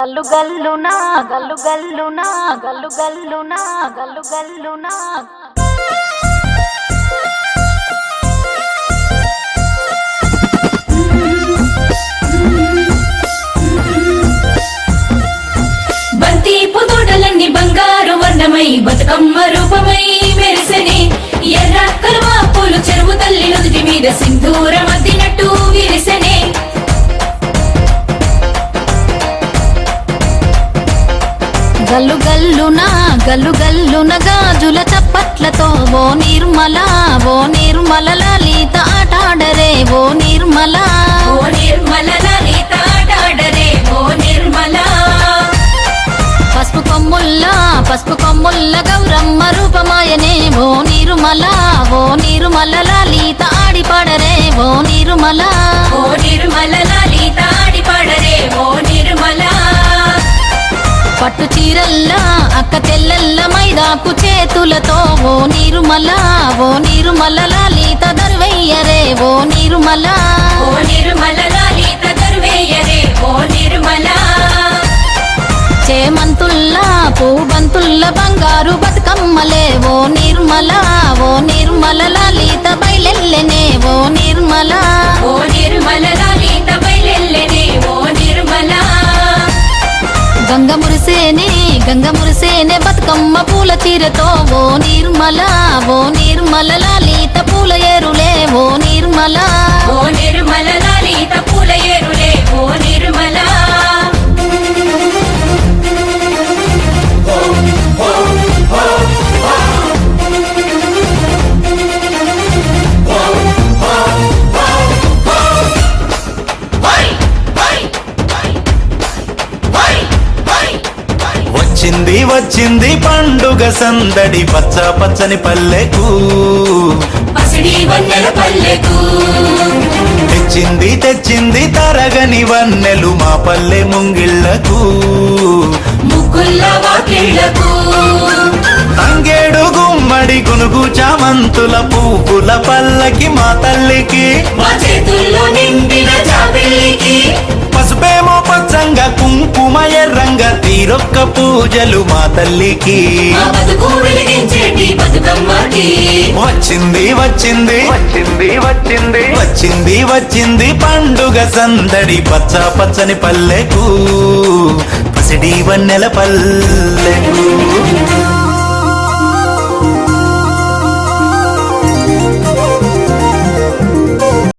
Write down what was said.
గల్లు గల్లునా గల్లు గల్లునా గల్లు గల్లునా గల్లు గల్లునా బంతి పుదోటలన్నీ బంగారు వర్ణమై బతుకమ్మ రూపమై మెరిసెనే ఎర్ర కలువ పూలు చెరువు తల్లి నుదుటి మీద సింధూరం అద్దినట్టు విరిసెనే గల్లు గల్లునా గల్లు గల్లున గాజుల చప్పట్లతో ఓ నిర్మల లలిత ఆటాడరే ఓ నిర్మల లలిత ఆటాడరే ఓ నిర్మల పసుపు కొమ్ముల్ల గౌరమ్మ రూపమాయనే ఓ నిర్మల లలిత ఆడిపాడరే ఓ నిర్మల లలిత ఆడిపాడరే ఓ నిర్మల పట్టు చీరల్లా అక్క తెల్లల్ల మైదాకు చేతులతో ఓ నిర్మల లలిత దర్వయ్యరే ఓ నిర్మల లలిత దర్వయ్యరే ఓ నిర్మల చేమంతుల్లా పూబంతుల్ల బంగారు బతుకమ్మలే ఓ నిర్మల లలిత బయలెల్లెనే ఓ నిర్మల లలిత బయలెల్లెనే ఓ నిర్మల గంగ మురిసేనే బతుకమ్మ పూల తీరతో ఓ నిర్మల లలిత పూల ఏరులే ఓ నిర్మల లలిత పూల ఏరులే ఓ నిర్మల వచ్చింది పండుగ సందడి పచ్చ పచ్చని పల్లెకు పసిడి వన్నెల పల్లెకు తెచ్చింది తరగని వన్నెలు మా పల్లె ముంగిళ్లకు ముగ్గుల్ల వాకిళ్లకు తంగేడు గుమ్మడి గునుగు చామంతుల పువ్వుల పల్లకి మా తల్లికి మా చేతుల్లో నిండిన జాబిల్లికి పసుపేమో పచ్చంగా కుంకుమ ఎర్రంగా తీరొక్క పూజలు మా తల్లికి మా బతుకు వెలిగించేటి బతుకమ్మకి వచ్చింది పండుగ సందడి పచ్చ పచ్చని పల్లెకు పసిడి వన్నెల పల్లెకు